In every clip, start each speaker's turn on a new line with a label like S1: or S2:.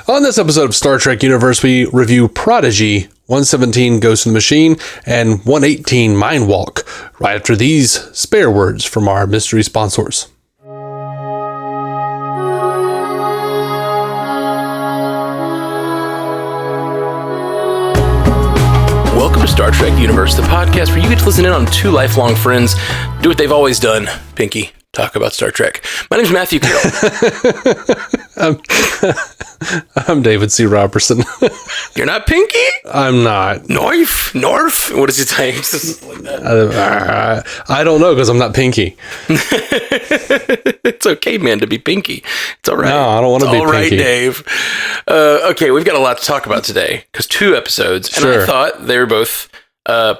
S1: On this episode of Star Trek Universe, we review Prodigy, 117 Ghost in the Machine, and 118 Mindwalk, right after these spare words from our mystery sponsors.
S2: Welcome to Star Trek Universe, the podcast where you get to listen in on two lifelong friends do what they've always done, Pinky, talk about Star Trek. My name's Matthew Carroll.
S1: I'm David C. Robertson.
S2: You're not Pinky?
S1: I'm not.
S2: Norf? What is he saying?
S1: I don't know because I'm not Pinky.
S2: It's okay, man, to be Pinky. It's all right.
S1: No, I don't want to be Pinky.
S2: All right, Dave. Okay, we've got a lot to talk about today because 2 episodes, and
S1: Sure.
S2: I thought they were both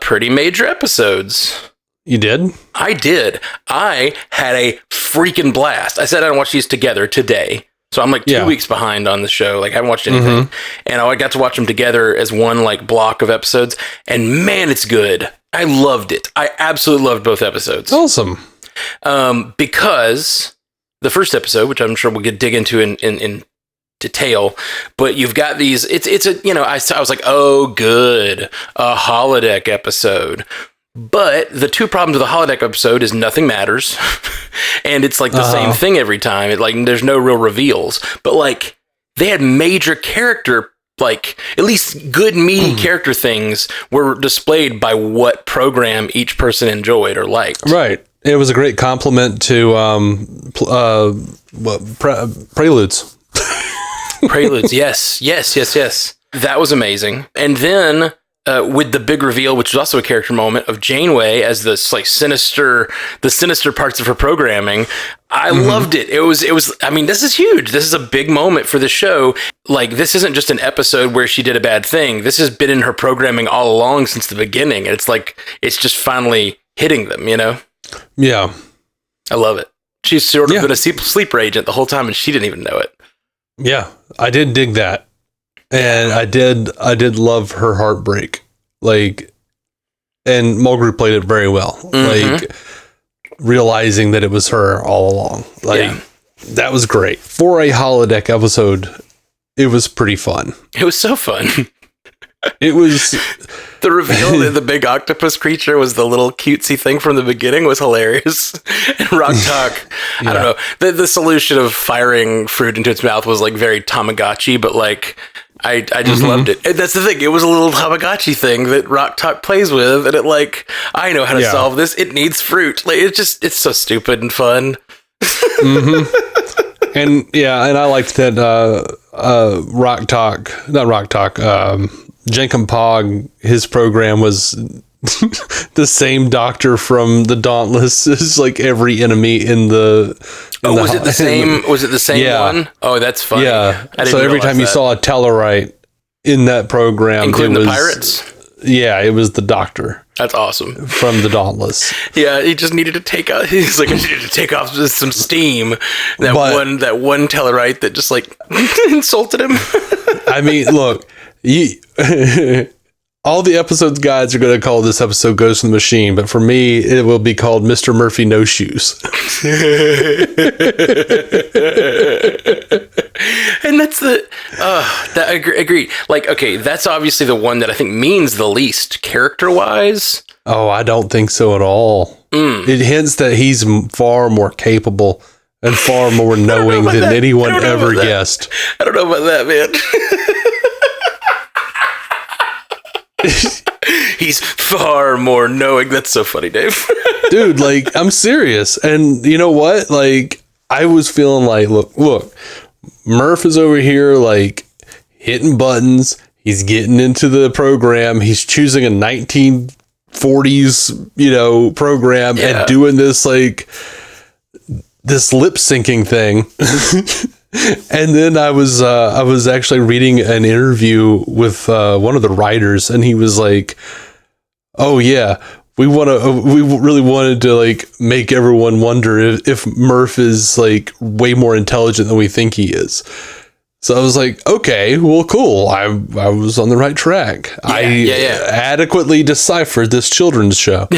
S2: pretty major episodes.
S1: You did?
S2: I did. I had a freaking blast. I said I'd watch these together today. So I'm like 2 weeks behind on the show. Like I haven't watched anything.
S1: Mm-hmm.
S2: And I got to watch them together as one like block of episodes. And man, it's good. I loved it. I absolutely loved both episodes.
S1: Awesome.
S2: Because the first episode, which I'm sure we'll dig into in detail, but you've got these, it's a, I was like, oh, good. A holodeck episode. But the 2 problems with the holodeck episode is nothing matters. And it's like the same thing every time. It like there's no real reveals. But like they had major character, like at least good meaty character things were displayed by what program each person enjoyed or liked.
S1: Right. It was a great compliment to Preludes.
S2: Preludes, yes. That was amazing. And then with the big reveal, which was also a character moment of Janeway as this like the sinister parts of her programming, I loved it. It was. I mean, this is huge. This is a big moment for the show. Like, this isn't just an episode where she did a bad thing. This has been in her programming all along since the beginning. And it's like it's just finally hitting them.
S1: Yeah,
S2: I love it. She's sort of been a sleeper agent the whole time, and she didn't even know it.
S1: Yeah, I did dig that. And I did love her heartbreak. Like, and Mulgrew played it very well. Like, realizing that it was her all along. Like, that was great. For a holodeck episode, it was pretty fun.
S2: It was so fun.
S1: It was...
S2: The reveal that the big octopus creature was the little cutesy thing from the beginning was hilarious. And Rock Talk, I don't know. The solution of firing fruit into its mouth was like very Tamagotchi, but like... I just loved it. And that's the thing. It was a little Tamagotchi thing that Rock Talk plays with. And it like, I know how to solve this. It needs fruit. Like it's so stupid and fun.
S1: And I liked that Jenkin Pog, his program was the same doctor from the Dauntless as like every enemy in the...
S2: Was it the same one? Oh, that's funny.
S1: Yeah. So every time you saw a Tellarite in that program,
S2: including the pirates?
S1: Yeah, it was the doctor.
S2: That's awesome.
S1: From the Dauntless.
S2: Yeah, he just needed to take out. He's like, I needed to take off some steam. That one Tellarite that just like insulted him.
S1: I mean, look, all the episodes guides are going to call this episode Ghost in the Machine, but for me, it will be called Mr. Murphy No Shoes.
S2: And that's agreed. Like, okay, that's obviously the one that I think means the least character-wise.
S1: Oh, I don't think so at all. It hints that he's far more capable and far more knowing than anyone ever guessed.
S2: I don't know about that, man. He's far more knowing. That's so funny, Dave.
S1: Dude, like, I'm serious. And you know what? Like, I was feeling like, look, Murph is over here, like, hitting buttons. He's getting into the program. He's choosing a 1940s, program and doing this, like, this lip syncing thing. And then I was actually reading an interview with one of the writers, and he was like, "Oh yeah, we really wanted to like make everyone wonder if Murph is like way more intelligent than we think he is." So I was like, "Okay, well, cool. I was on the right track. I adequately deciphered this children's show."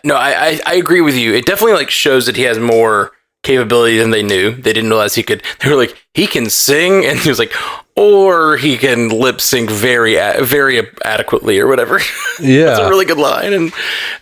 S2: No, I agree with you. It definitely like shows that he has more capability than they knew. They didn't realize he could. They were like, he can sing, and he was like, or he can lip sync very adequately or whatever.
S1: Yeah,
S2: that's a really good line. And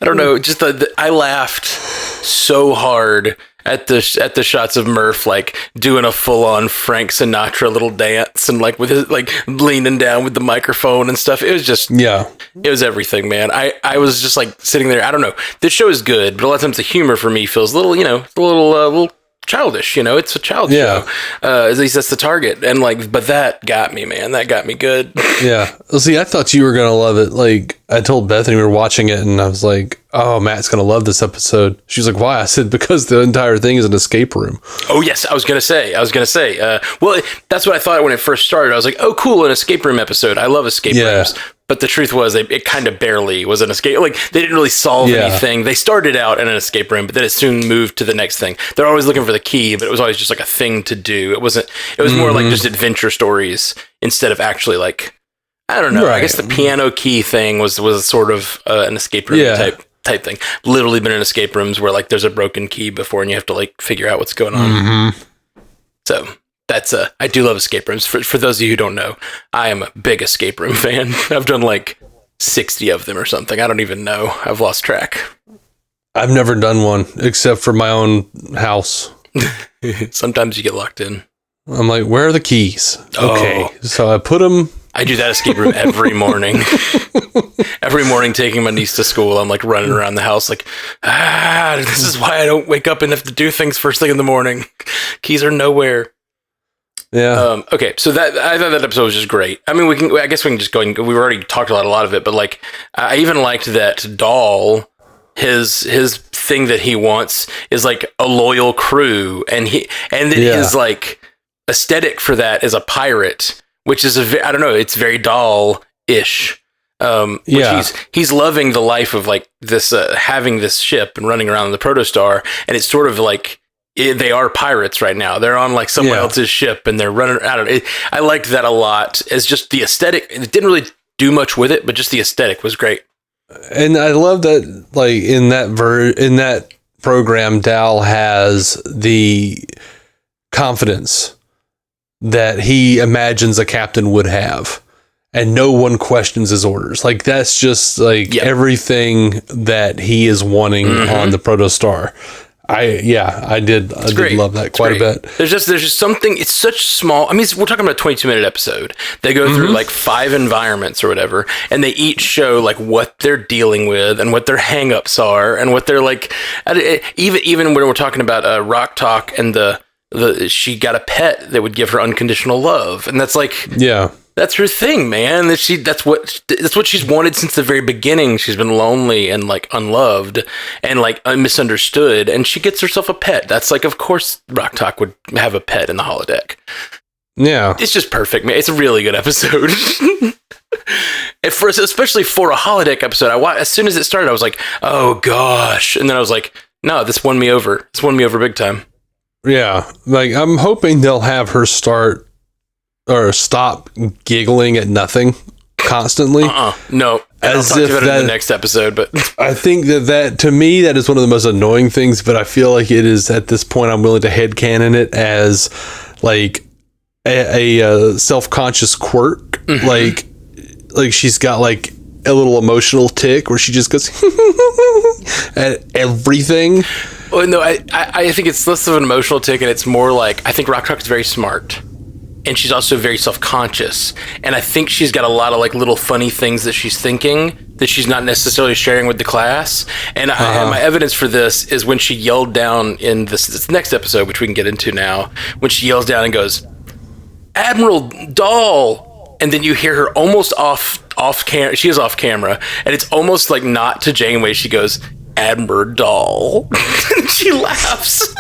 S2: I don't know, just I laughed so hard at the shots of Murph like doing a full on Frank Sinatra little dance and like with his like leaning down with the microphone and stuff. It was just it was everything, man. I was just like sitting there. I don't know. This show is good, but a lot of times the humor for me feels a little, a little childish. It's a child show. At least that's the target. And like, but that got me, man. That got me good.
S1: Yeah. Well, see, I thought you were gonna love it. Like, I told Bethany we were watching it, and I was like, "Oh, Matt's gonna love this episode." She was like, "Why?" I said, "Because the entire thing is an escape room."
S2: Oh yes, I was gonna say. Well, that's what I thought when it first started. I was like, "Oh, cool, an escape room episode. I love escape rooms." But the truth was, it kind of barely was an escape. Like, they didn't really solve anything. They started out in an escape room, but then it soon moved to the next thing. They're always looking for the key, but it was always just like a thing to do. It was more like just adventure stories instead of actually like, I don't know. Right. I guess the piano key thing was sort of an escape room type thing. Literally been in escape rooms where like there's a broken key before and you have to like figure out what's going on. So that's I do love escape rooms. For those of you who don't know, I am a big escape room fan. I've done like 60 of them or something. I don't even know. I've lost track.
S1: I've never done one except for my own house.
S2: Sometimes you get locked in.
S1: I'm like, where are the keys? Okay. So I put them.
S2: I do that escape room every morning. Every morning taking my niece to school, I'm like running around the house like, this is why I don't wake up and have to do things first thing in the morning. Keys are nowhere.
S1: Yeah.
S2: Okay, so I thought that episode was just great. I mean, I guess we can just go and we've already talked about a lot of it, but like, I even liked that Doll, his thing that he wants is like a loyal crew, and then his like aesthetic for that is a pirate, which is I don't know, it's very Doll-ish. He's loving the life of like this, having this ship and running around the protostar, and it's sort of like, they are pirates right now. They're on like someone else's ship and they're running. I don't know. I liked that a lot as just the aesthetic. It didn't really do much with it, but just the aesthetic was great.
S1: And I love that, like in that program, Dal has the confidence that he imagines a captain would have, and no one questions his orders. Like, that's just like everything that he is wanting on the protostar. I did love that quite a bit. There's
S2: just something. It's such small. I mean, we're talking about a 22-minute epised. They go through like 5 environments or whatever, and they each show like what they're dealing with and what their hangups are and what they're like. Even when we're talking about Rock Talk and the she got a pet that would give her unconditional love, and that's like that's her thing, man. That's what she's wanted since the very beginning. She's been lonely and like unloved and like misunderstood, and she gets herself a pet. That's like, of course, Rock Talk would have a pet in the holodeck.
S1: Yeah,
S2: it's just perfect, man. It's a really good episode. Especially for a holodeck episode, as soon as it started, I was like, oh gosh, and then I was like, no, this won me over. This won me over big time.
S1: Yeah, like I'm hoping they'll have her start or stop giggling at nothing constantly.
S2: No. As I'll talk about it in the next episode, but
S1: I think that to me, that is one of the most annoying things, but I feel like it is at this point, I'm willing to headcanon it as like a self-conscious quirk. Like she's got like a little emotional tick where she just goes at everything.
S2: Well, no, I think it's less of an emotional tick, and it's more like, I think Rock Talk is very smart. And she's also very self-conscious. And I think she's got a lot of like little funny things that she's thinking that she's not necessarily sharing with the class. And my evidence for this is when she yelled down in this next episode, which we can get into now, when she yells down and goes, "Admiral Doll." And then you hear her almost off camera. She is off camera. And it's almost like not to Janeway. She goes, "Admiral Doll." She laughs.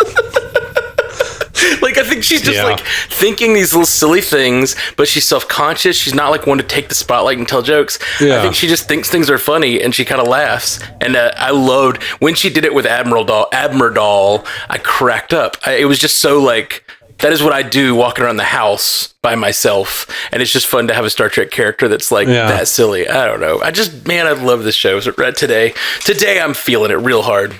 S2: Like, I think she's just like thinking these little silly things, but she's self-conscious. She's not like one to take the spotlight and tell jokes. I think she just thinks things are funny, and she kind of laughs. And I loved when she did it with Admiral Doll. I cracked up. It was just so like that is what I do walking around the house by myself. And it's just fun to have a Star Trek character that's like that silly. I don't know. I love this show. So today I'm feeling it real hard.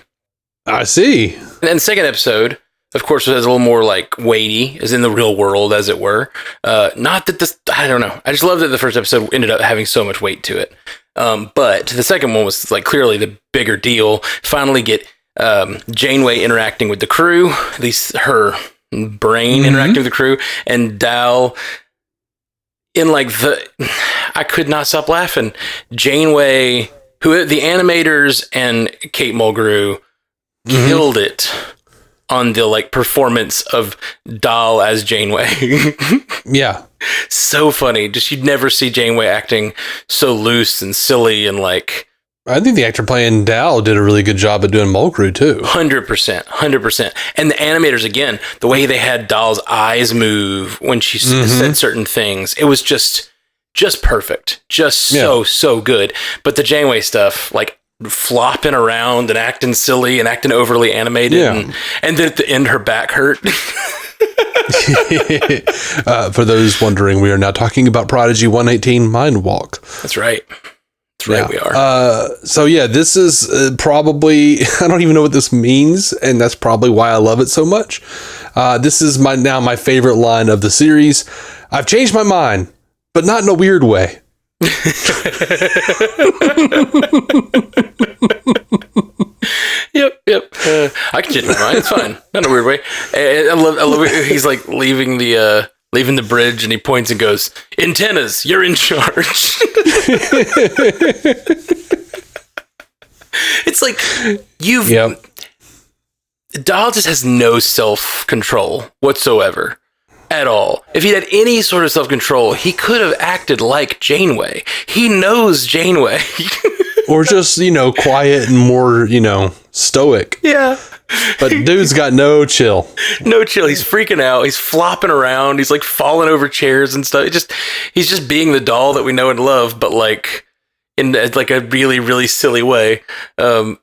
S1: I see.
S2: And then the second episode, of course, was a little more like weighty, as in the real world, as it were. Not that this, I don't know. I just love that the first episode ended up having so much weight to it. But the second one was like clearly the bigger deal. Finally get Janeway interacting with the crew, at least her brain interacting with the crew, and Dal in like I could not stop laughing. Janeway, who the animators and Kate Mulgrew killed it on the like performance of Dal as Janeway.
S1: Yeah.
S2: So funny. Just you'd never see Janeway acting so loose and silly and like.
S1: I think the actor playing Dal did a really good job at doing Mulgrew too.
S2: 100%. And the animators, again, the way they had Dal's eyes move when she said certain things, it was just perfect. Just so good. But the Janeway stuff, like flopping around and acting silly and acting overly animated, and then at the end her back hurt.
S1: For those wondering, we are now talking about Prodigy 118 Mindwalk.
S2: That's right. We are.
S1: This is probably, I don't even know what this means, and that's probably why I love it so much. This is my favorite line of the series. I've changed my mind, but not in a weird way.
S2: Yep. I can change my mind. It's fine. Not in a weird way. I love it. He's like leaving the bridge, and he points and goes, "Antennas, you're in charge." It's like Dal just has no self-control whatsoever at all. If he had any sort of self-control, he could have acted like Janeway. He knows Janeway.
S1: Or just, quiet and more, stoic.
S2: Yeah.
S1: But dude's got no chill.
S2: No chill. He's freaking out. He's flopping around. He's like falling over chairs and stuff. He's just being the doll that we know and love, but like in like a really, really silly way. I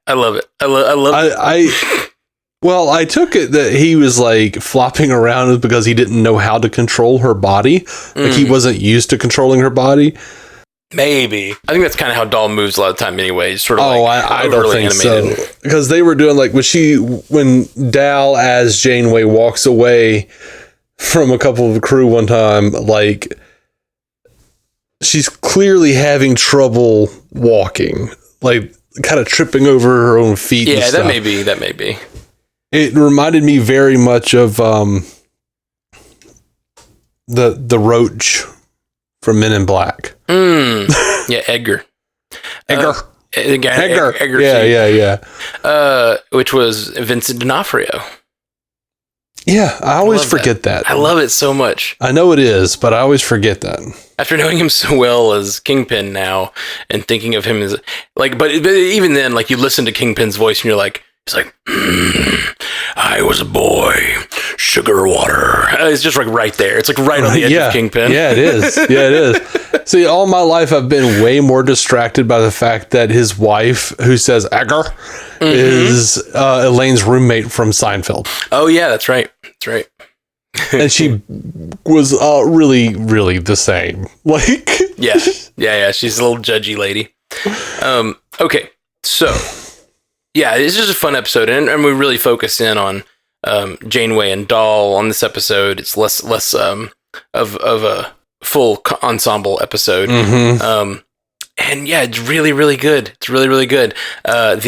S2: love it. I love it.
S1: Well, I took it that he was like flopping around because he didn't know how to control her body. Like he wasn't used to controlling her body.
S2: Maybe. I think that's kind of how Doll moves a lot of the time anyway. Sort of
S1: I don't think animated. So. Because they were doing like when Dal as Janeway walks away from a couple of the crew one time, like she's clearly having trouble walking, like kind of tripping over her own feet.
S2: Yeah, that may be.
S1: It reminded me very much of the roach from Men in Black.
S2: Yeah, Edgar.
S1: Edgar.
S2: Yeah. Which was Vincent D'Onofrio.
S1: Yeah, I always forget that.
S2: I love it so much.
S1: I know it is, but I always forget that.
S2: After knowing him so well as Kingpin now, and thinking of him as like, but even then, like you listen to Kingpin's voice and you're like, he's like, I was a boy, sugar water. It's just like right there. It's like right on the edge of Kingpin.
S1: Yeah, it is. See, all my life I've been way more distracted by the fact that his wife, who says Edgar, is Elaine's roommate from Seinfeld.
S2: Oh yeah, that's right.
S1: And she was really, really the same. Like,
S2: yeah. She's a little judgy lady. Okay, so. Yeah, it's just a fun episode, and we really focus in on Janeway and Doll on this episode. It's less of a full ensemble episode, and yeah, it's really, really good. It's really, really good. I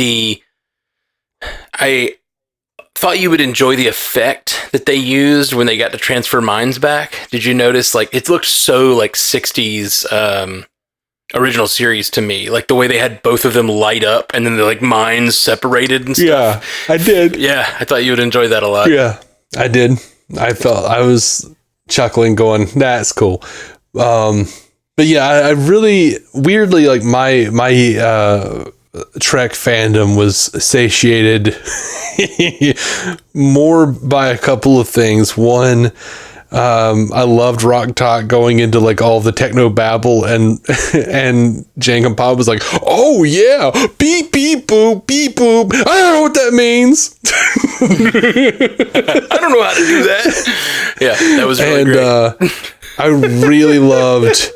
S2: thought you would enjoy the effect that they used when they got to transfer minds back. Did you notice? Like, it looked so like 60s. Original series to me, like the way they had both of them light up and then the like minds separated and stuff.
S1: Yeah, I did.
S2: Yeah, I thought you would enjoy that a lot.
S1: Yeah, I did. I was chuckling, going, "That's cool." But yeah, I really weirdly like my Trek fandom was satiated more by a couple of things. One, I loved Rock Talk going into like all the techno babble, and Jankum Pop was like, "Oh yeah, beep beep boop beep boop. I don't know what that means."
S2: I don't know how to do that. Yeah, that was really great.
S1: I really loved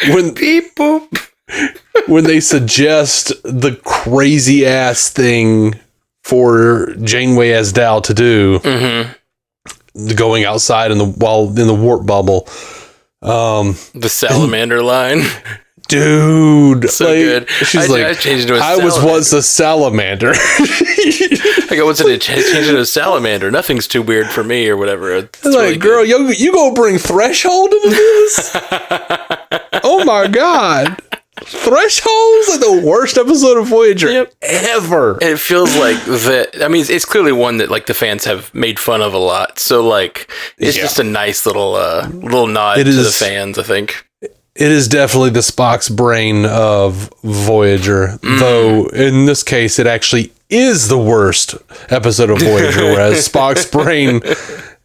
S1: when
S2: beep boop.
S1: When they suggest the crazy ass thing for Janeway as Dal to do, going outside while in the warp bubble,
S2: the salamander line,
S1: dude,
S2: so
S1: like,
S2: good.
S1: She's I changed into a salamander. I was once a salamander.
S2: Like I wanted to change into a salamander. Nothing's too weird for me, or whatever. It's
S1: like, really girl, you gonna bring Threshold into this? Oh my god. Threshold's like the worst episode of Voyager ever.
S2: And it feels like that. I mean, it's clearly one that like the fans have made fun of a lot. So like, it's just a nice little nod to the fans, I think.
S1: It is definitely the Spock's brain of Voyager, though in this case, it actually is the worst episode of Voyager, whereas Spock's brain,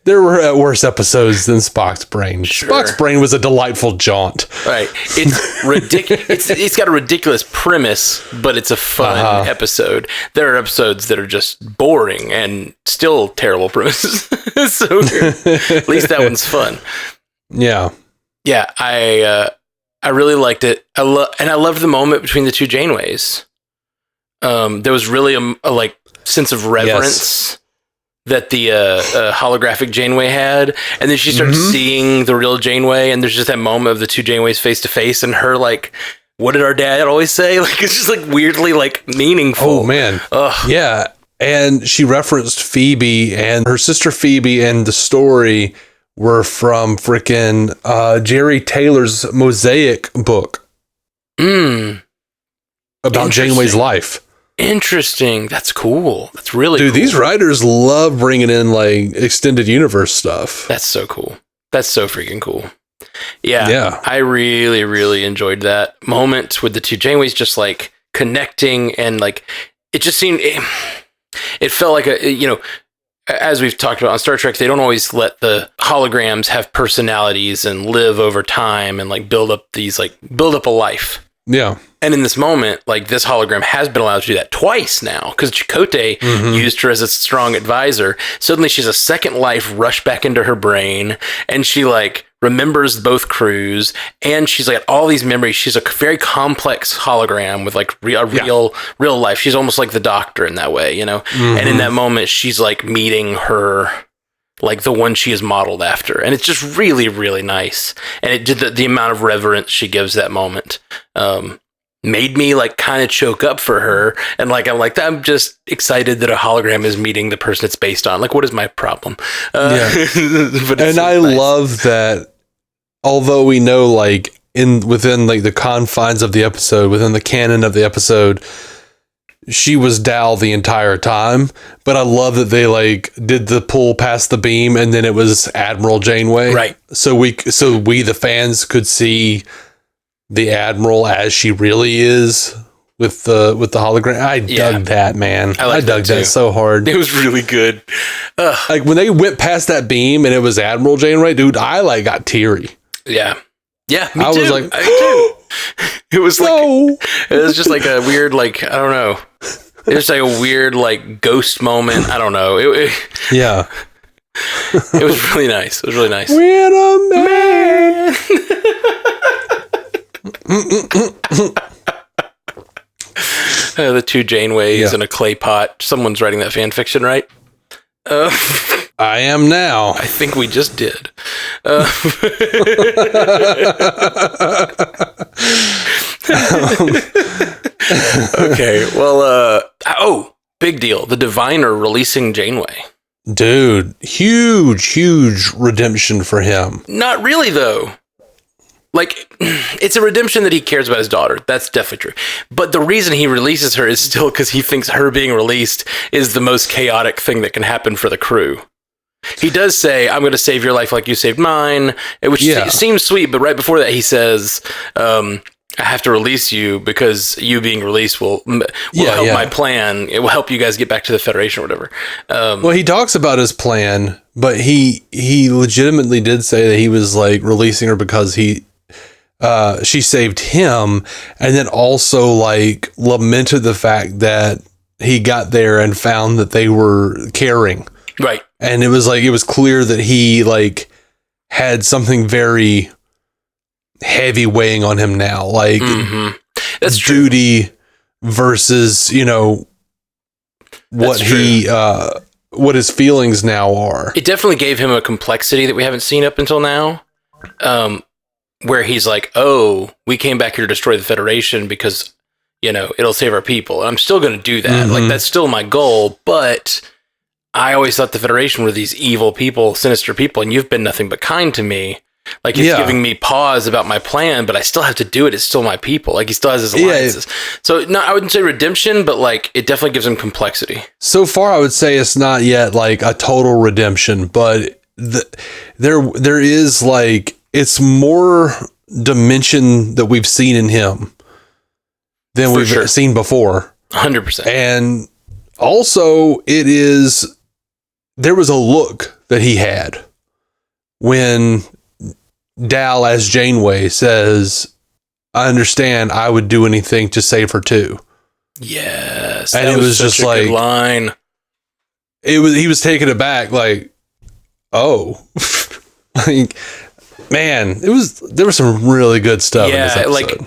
S1: there were worse episodes than Spock's brain. Sure. Spock's brain was a delightful jaunt.
S2: Right. It's ridiculous. It's got a ridiculous premise, but it's a fun episode. There are episodes that are just boring and still terrible premises. So at least that one's fun.
S1: Yeah.
S2: Yeah. I really liked it. I loved the moment between the two Janeways. There was really a like sense of reverence that the holographic Janeway had, and then she starts seeing the real Janeway, and there's just that moment of the two Janeways face to face, and her like, what did our dad always say? Like, it's just like weirdly like meaningful.
S1: Oh man. Yeah. And she referenced Phoebe, and her sister Phoebe, and the story were from frickin' Jerry Taylor's Mosaic book about Janeway's life.
S2: Interesting. That's cool. That's really cool.
S1: Dude, these writers love bringing in like extended universe stuff.
S2: That's so cool. That's so freaking cool. Yeah. I really, really enjoyed that moment with the two Janeways just like connecting, and like it just seemed it felt like as we've talked about on Star Trek, they don't always let the holograms have personalities and live over time and like build up a life.
S1: Yeah.
S2: And in this moment, like this hologram has been allowed to do that twice now, because Chakotay used her as a strong advisor. Suddenly she's a second life rushed back into her brain, and she like remembers both crews, and she's like all these memories. She's a very complex hologram with like real life. She's almost like the Doctor in that way, And in that moment, she's like meeting her, like the one she is modeled after, and it's just really, really nice. And it did the amount of reverence she gives that moment made me like kind of choke up for her, and like I'm just excited that a hologram is meeting the person it's based on. Like, what is my problem?
S1: But and I love that, although we know like within like the confines of the episode, within the canon of the episode, she was Dal the entire time, but I love that they like did the pull past the beam, and then it was Admiral Janeway,
S2: right? So
S1: we the fans could see the Admiral as she really is with the hologram. I dug that, man. I dug that so hard.
S2: It was really good.
S1: Like when they went past that beam and it was Admiral Janeway, dude, I like got teary.
S2: Yeah, me
S1: I
S2: too.
S1: was like,
S2: it was like it was just like a weird, like, I don't know. It was like a weird like ghost moment. I don't know. It was really nice. It was really nice.
S1: We're a man.
S2: The two Janeways in a clay pot. Someone's writing that fan fiction, right?
S1: I am now.
S2: I think we just did. Okay, well, big deal. The Diviner releasing Janeway.
S1: Dude, huge redemption for him.
S2: Not really, though. Like, it's a redemption that he cares about his daughter. That's definitely true. But the reason he releases her is still because he thinks her being released is the most chaotic thing that can happen for the crew. He does say, I'm going to save your life like you saved mine, which seems sweet. But right before that, he says, I have to release you because you being released will help my plan. It will help you guys get back to the Federation or whatever.
S1: Well, he talks about his plan, but he legitimately did say that he was like releasing her because she saved him, and then also like lamented the fact that he got there and found that they were caring.
S2: Right.
S1: And it was clear that he like had something very heavy weighing on him now, like
S2: that's
S1: duty versus, what what his feelings now are.
S2: It definitely gave him a complexity that we haven't seen up until now, where he's like, oh, we came back here to destroy the Federation because, it'll save our people. And I'm still going to do that. Like, that's still my goal. But I always thought the Federation were these evil people, sinister people, and you've been nothing but kind to me. Like, it's giving me pause about my plan, but I still have to do it. It's still my people. Like, he still has his alliances. So, no, I wouldn't say redemption, but, like, it definitely gives him complexity.
S1: So far, I would say it's not yet, like, a total redemption, but there is, like, it's more dimension that we've seen in him than we've seen before.
S2: 100%.
S1: And also, there was a look that he had when Dal, as Janeway, says, I understand, I would do anything to save her too.
S2: Yes.
S1: And it was
S2: such
S1: just
S2: a
S1: like,
S2: good line.
S1: He was taken aback, like, oh, like, man, there was some really good stuff in this episode.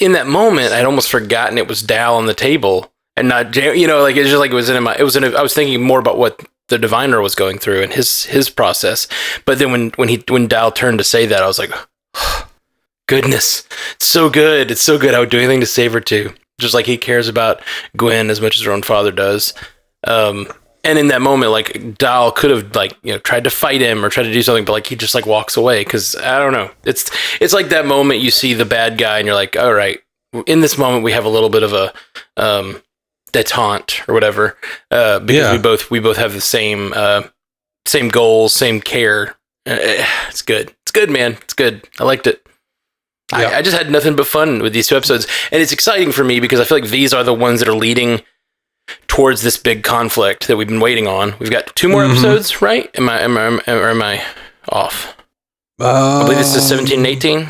S2: In that moment, I'd almost forgotten it was Dal on the table and not, like, it's just like I was thinking more about what the diviner was going through and his process. But then when Dal turned to say that, I was like, oh, goodness, it's so good. It's so good. I would do anything to save her too. Just like he cares about Gwen as much as her own father does. And in that moment, like, Dal could have, like, tried to fight him or tried to do something, but like he just like walks away. Cause I don't know. It's like that moment you see the bad guy and you're like, all right, in this moment we have a little bit of a, detente or whatever, because we both have the same goals, same care. It's good, man. It's good. I liked it. I just had nothing but fun with these 2 episodes, and it's exciting for me because I feel like these are the ones that are leading towards this big conflict that we've been waiting on. We've got 2 more episodes, right? Am I off? I believe this is 17 and 18.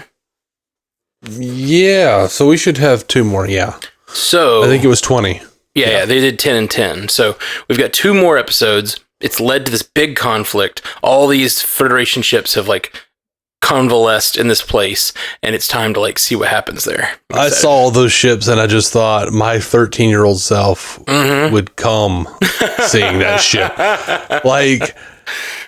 S1: Yeah, so we should have 2 more. Yeah.
S2: So
S1: I think it was 20.
S2: Yeah, they did 10 and 10. So we've got 2 more episodes. It's led to this big conflict. All these Federation ships have like convalesced in this place, and it's time to like see what happens there.
S1: I saw all those ships, and I just thought my 13-year-old self would come seeing that ship. Like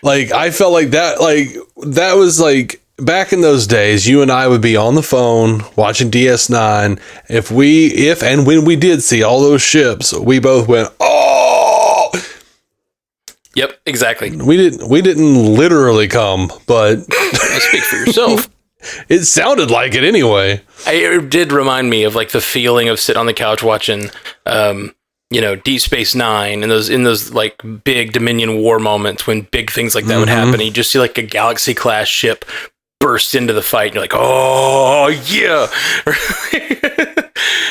S1: I felt like that was like, back in those days, you and I would be on the phone watching DS9. If and when we did see all those ships, we both went, oh!
S2: Yep, exactly.
S1: We didn't literally come, but
S2: speak for yourself.
S1: It sounded like it anyway.
S2: It did remind me of like the feeling of sitting on the couch watching, Deep Space Nine and in those like big Dominion War moments when big things like that would happen. And you just see like a Galaxy class ship burst into the fight, and you're like, oh yeah.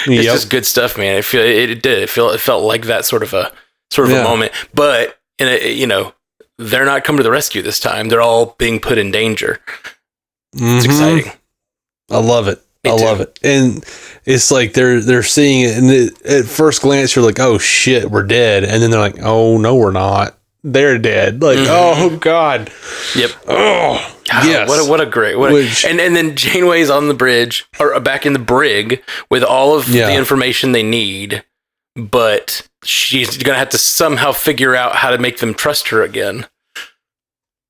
S2: It's just good stuff, man. It felt like that sort of a moment, but they're not coming to the rescue this time. They're all being put in danger. It's exciting.
S1: I love it. I love it. And it's like they're seeing it, and at first glance you're like, oh shit, we're dead. And then they're like, oh no, we're not. They're dead. Like, oh god.
S2: Yep.
S1: Oh yes.
S2: What a great. And then Janeway's on the bridge, or back in the brig with all of the information they need, but she's gonna have to somehow figure out how to make them trust her again.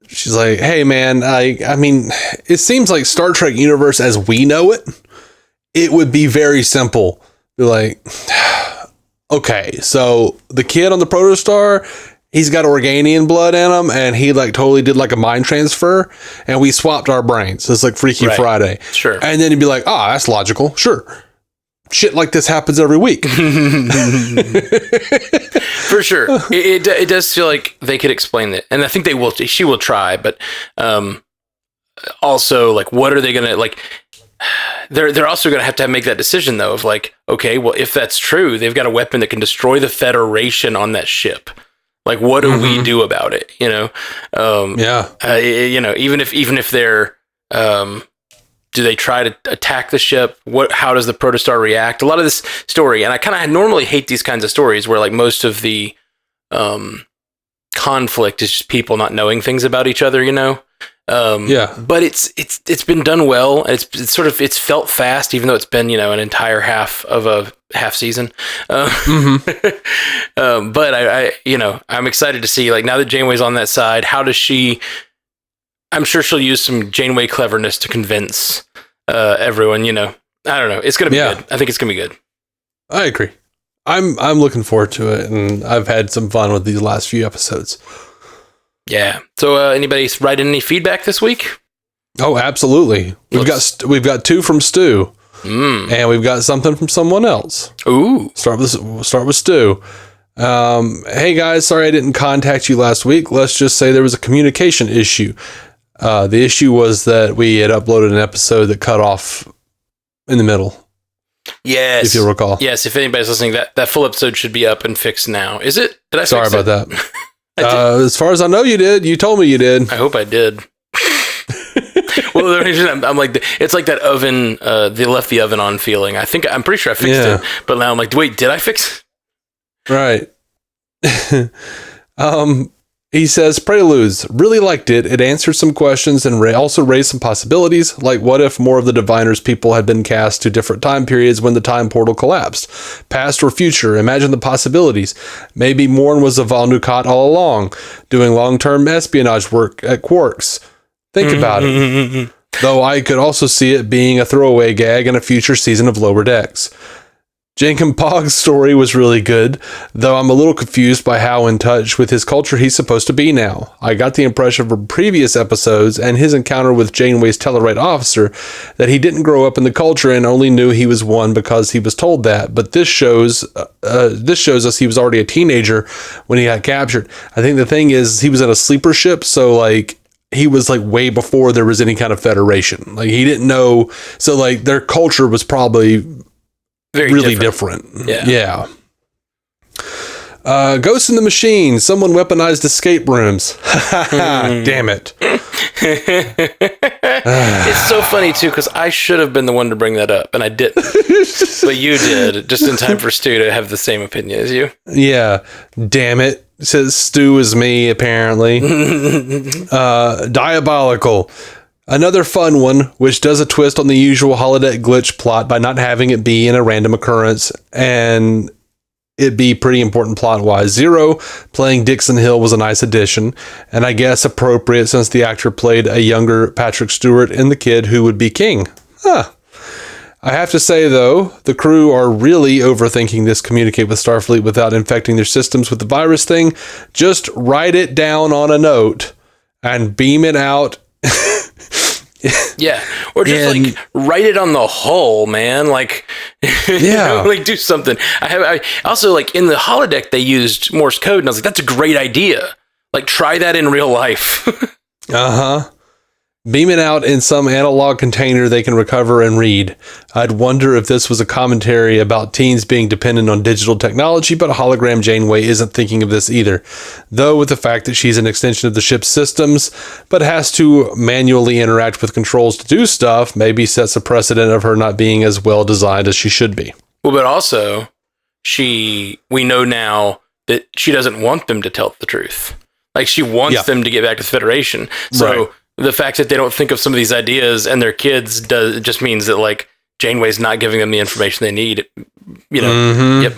S1: She's like, hey man, I mean, it seems like Star Trek universe as we know it, it would be very simple. Be like, okay, so the kid on the protostar, he's got Organian blood in him, and he like totally did like a mind transfer, and we swapped our brains. It's like Freaky Friday.
S2: Sure.
S1: And then he'd be like, that's logical. Sure. Shit like this happens every week.
S2: For sure. It does feel like they could explain it. And I think they will. She will try. But also, like, what are they going to, like, they're also going to have make that decision though of like, okay, well, if that's true, they've got a weapon that can destroy the Federation on that ship. Like, what do we do about it? You know? You know, even if they're, do they try to attack the ship? How does the protostar react? A lot of this story, and I normally hate these kinds of stories where like most of the, conflict is just people not knowing things about each other, you know? But it's been done well. It's felt fast, even though it's been, you know, an entire half of a half season. But I you know, I'm excited to see, like, now that Janeway's on that side, how does she, I'm sure she'll use some Janeway cleverness to convince everyone, you know. I don't know. It's going to be good. I think it's going to be good.
S1: I agree. I'm looking forward to it, and I've had some fun with these last few episodes.
S2: Yeah. So, anybody write in any feedback this week?
S1: Oh, absolutely. We've got 2 from Stu, and we've got something from someone else.
S2: Ooh.
S1: We'll start with Stu. Hey guys, sorry I didn't contact you last week. Let's just say there was a communication issue. The issue was that we had uploaded an episode that cut off in the middle.
S2: Yes.
S1: If you recall.
S2: Yes, if anybody's listening, that full episode should be up and fixed now. Is it? Did I
S1: Sorry
S2: fix
S1: about
S2: it?
S1: that. As far as I know, you did. You told me you did.
S2: I hope I did. Well, the reason I'm like, it's like that oven, they left the oven on feeling. I'm pretty sure I fixed it, but now I'm like, wait, did I fix it?
S1: Right. He says, Preludes, really liked it. It answered some questions and also raised some possibilities, like what if more of the Diviner's people had been cast to different time periods when the time portal collapsed? Past or future, imagine the possibilities. Maybe Morn was a Val-Nukat all along, doing long-term espionage work at Quarks. Think about it. Though I could also see it being a throwaway gag in a future season of Lower Decks. Jankum Pog's story was really good, though I'm a little confused by how in touch with his culture he's supposed to be now. I got the impression from previous episodes and his encounter with Janeway's Tellarite officer that he didn't grow up in the culture and only knew he was one because he was told that. But this shows us he was already a teenager when he got captured. I think the thing is he was in a sleeper ship, so like he was like way before there was any kind of Federation. Like he didn't know, so like their culture was probably really different. Yeah. Ghost in the Machine. Someone weaponized escape rooms. Damn it.
S2: It's so funny too, because I should have been the one to bring that up, and I didn't. But you did, just in time for Stu to have the same opinion as you.
S1: Yeah. Damn it. Says Stu is me, apparently. Diabolical. Another fun one, which does a twist on the usual holodeck glitch plot by not having it be in a random occurrence and it be pretty important plot-wise. Zero playing Dixon Hill was a nice addition, and I guess appropriate since the actor played a younger Patrick Stewart in The Kid Who Would Be King. I have to say, though, the crew are really overthinking this communicate with Starfleet without infecting their systems with the virus thing. Just write it down on a note and beam it out.
S2: Yeah, or just like write it on the hull, man. Like, like do something. I also, like, in the holodeck they used Morse code, and I was like, that's a great idea. Like, try that in real life.
S1: Beam it out in some analog container they can recover and read. I'd wonder if this was a commentary about teens being dependent on digital technology, but hologram Janeway isn't thinking of this either. Though with the fact that she's an extension of the ship's systems, but has to manually interact with controls to do stuff, maybe sets a precedent of her not being as well designed as she should be.
S2: Well, but also, we know now that she doesn't want them to tell the truth. Like, she wants them to get back to the Federation. So the fact that they don't think of some of these ideas and their kids just means that, like, Janeway's not giving them the information they need. You know. Yep.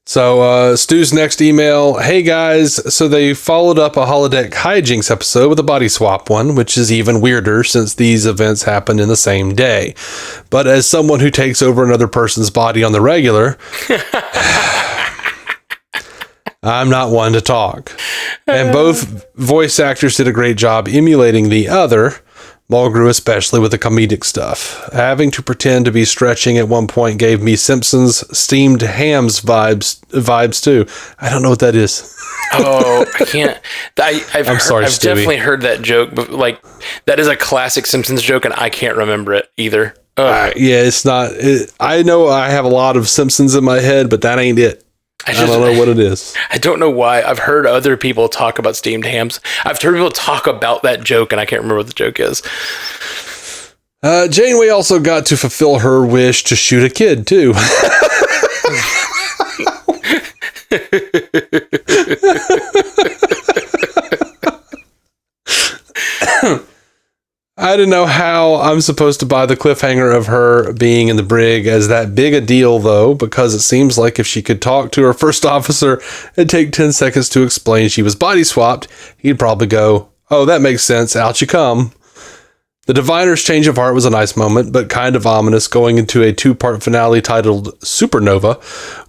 S1: So Stu's next email, hey guys, so they followed up a holodeck hijinks episode with a body swap one, which is even weirder since these events happened in the same day. But as someone who takes over another person's body on the regular, I'm not one to talk. And both voice actors did a great job emulating the other. Mulgrew especially with the comedic stuff. Having to pretend to be stretching at one point gave me Simpsons steamed hams vibes too. I don't know what that is.
S2: Oh, I can't. I've
S1: Stewie.
S2: definitely heard that joke, but like that is a classic Simpsons joke, and I can't remember it either.
S1: Yeah, it's not. I know I have a lot of Simpsons in my head, but that ain't it. I don't know what it is.
S2: I don't know why. I've heard other people talk about steamed hams. I've heard people talk about that joke, and I can't remember what the joke is.
S1: Janeway also got to fulfill her wish to shoot a kid, too. I don't know how I'm supposed to buy the cliffhanger of her being in the brig as that big a deal, though, because it seems like if she could talk to her first officer and take 10 seconds to explain she was body swapped, he'd probably go, "Oh, that makes sense. Out you come." The Diviner's change of heart was a nice moment, but kind of ominous going into a 2-part finale titled Supernova,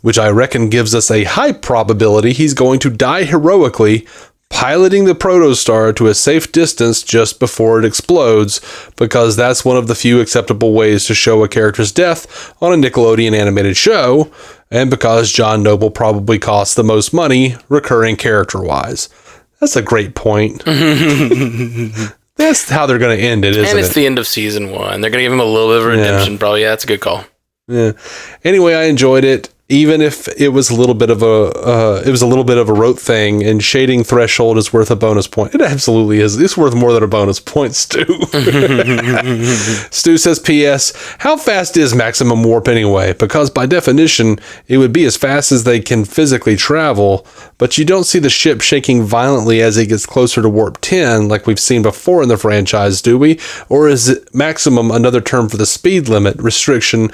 S1: which I reckon gives us a high probability he's going to die heroically, piloting the protostar to a safe distance just before it explodes, because that's one of the few acceptable ways to show a character's death on a Nickelodeon animated show, and because John Noble probably costs the most money, recurring character-wise. That's a great point. That's how they're going to end it, isn't it?
S2: And it's the end of season 1. They're going to give him a little bit of redemption, probably. Yeah, that's a good call.
S1: Yeah. Anyway, I enjoyed it, even if it was a little bit of a rote thing, and shading threshold is worth a bonus point. It absolutely is. It's worth more than a bonus point, Stu. Stu says, P.S. How fast is maximum warp anyway? Because by definition, it would be as fast as they can physically travel, but you don't see the ship shaking violently as it gets closer to warp 10, like we've seen before in the franchise, do we? Or is it maximum another term for the speed limit restriction?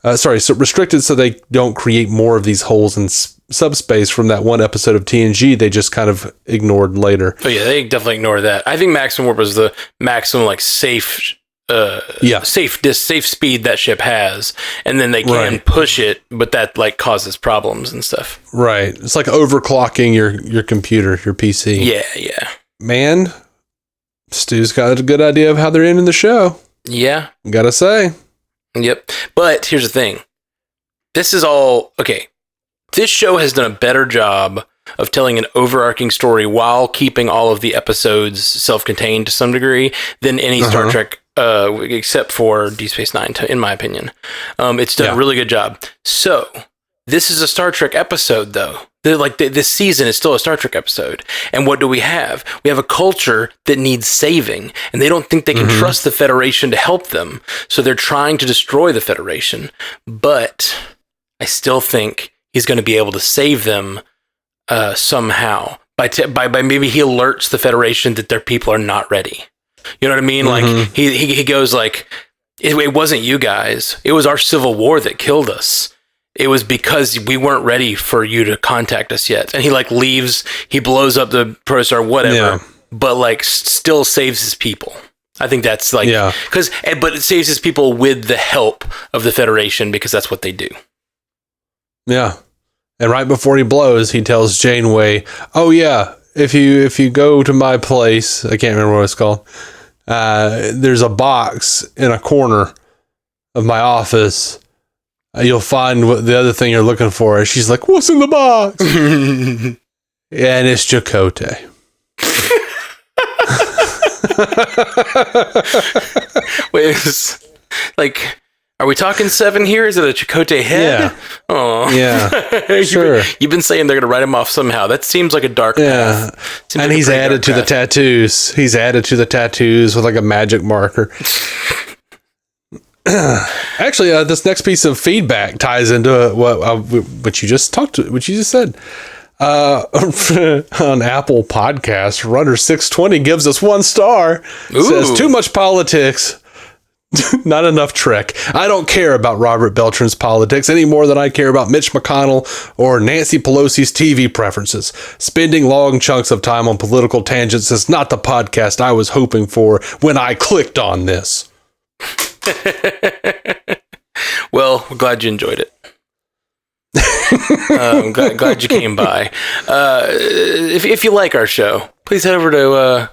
S1: Restricted so they don't create more of these holes in subspace from that one episode of TNG they just kind of ignored later.
S2: Oh yeah, they definitely ignored that. I think maximum warp is the maximum like safe speed that ship has, and then they can push it, but that like causes problems and stuff. Right.
S1: It's like overclocking your computer, your PC.
S2: Yeah.
S1: Man, Stu's got a good idea of how they're ending the show.
S2: Yeah.
S1: Gotta say.
S2: Yep. But here's the thing. This is all... Okay. This show has done a better job of telling an overarching story while keeping all of the episodes self-contained to some degree than any Star Trek, except for Deep Space Nine, in my opinion. It's done a really good job. So, this is a Star Trek episode, though. This season is still a Star Trek episode. And what do we have? We have a culture that needs saving, and they don't think they can trust the Federation to help them. So they're trying to destroy the Federation. But I still think he's going to be able to save them somehow. By maybe he alerts the Federation that their people are not ready. You know what I mean? Like he goes like, it wasn't you guys. It was our civil war that killed us. It was because we weren't ready for you to contact us yet. And he like leaves, he blows up the protostar, whatever, but like still saves his people. I think that's like, but it saves his people with the help of the Federation because that's what they do.
S1: Yeah. And right before he blows, he tells Janeway, "Oh yeah, if you go to my place, I can't remember what it's called. There's a box in a corner of my office. You'll find what the other thing you're looking for." And she's like, "What's in the box?" And it's Chakotay.
S2: Wait, like, are we talking 7 here? Is it a Chakotay head?
S1: Yeah.
S2: Oh,
S1: yeah. Sure.
S2: You've been saying they're going to write him off somehow. That seems like a dark path.
S1: And like he's added to the tattoos. He's added to the tattoos with like a magic marker. Actually, this next piece of feedback ties into what you just said. On Apple Podcasts, Runner 620 gives us 1 star. Says too much politics, not enough Trek. I don't care about Robert Beltran's politics any more than I care about Mitch McConnell or Nancy Pelosi's TV preferences. Spending long chunks of time on political tangents is not the podcast I was hoping for when I clicked on this.
S2: Well, we're glad you enjoyed it. I'm glad you came by. If you like our show, please head over to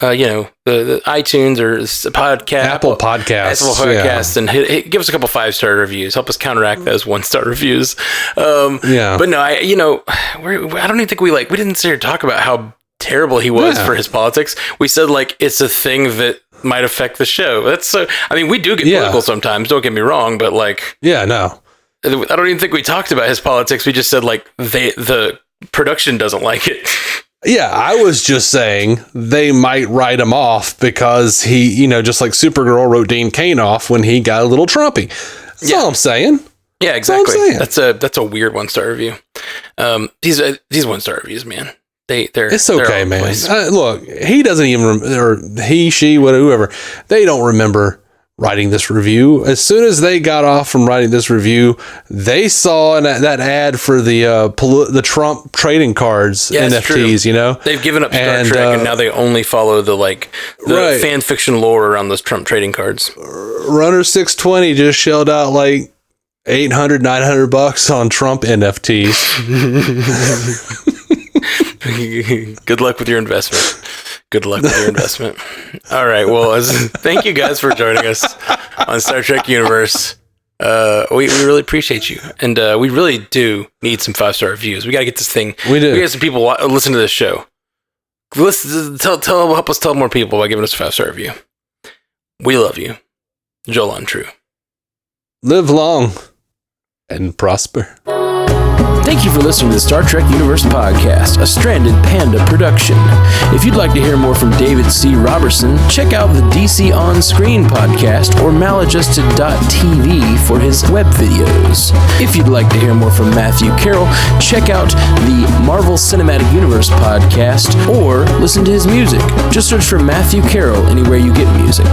S2: the iTunes or podcast,
S1: Apple Podcasts,
S2: and give us a couple 5-star reviews. Help us counteract those 1-star reviews. But no, I don't even think we didn't sit here and talk about how terrible he was for his politics. We said it's a thing that might affect the show. That's so. I mean, we do get political sometimes. Don't get me wrong, but
S1: no.
S2: I don't even think we talked about his politics. We just said the production doesn't like it.
S1: Yeah, I was just saying they might write him off because he, just like Supergirl wrote Dean Cain off when he got a little Trumpy. That's all I'm saying.
S2: Yeah, exactly. That's a weird 1-star review. These 1-star reviews, man. It's
S1: okay, man. Look, he doesn't even or he, she, whoever, they don't remember writing this review. As soon as they got off from writing this review, they saw that ad for the Trump trading cards NFTs.
S2: True. They've given up Star Trek and now they only follow the fan fiction lore around those Trump trading cards.
S1: Runner 620 just shelled out $800, $900 on Trump NFTs.
S2: Good luck with your investment. All right. Well, thank you guys for joining us on Star Trek Universe. We really appreciate you. And we really do need some 5-star reviews. We got to get this thing. We do. We got some people listen to this show. Help us tell more people by giving us a 5-star review. We love you. Joel on True.
S1: Live long and prosper.
S3: Thank you for listening to the Star Trek Universe Podcast, a Stranded Panda production. If you'd like to hear more from David C. Robertson, check out the DC On Screen podcast or maladjusted.tv for his web videos. If you'd like to hear more from Matthew Carroll, check out the Marvel Cinematic Universe podcast or listen to his music. Just search for Matthew Carroll anywhere you get music.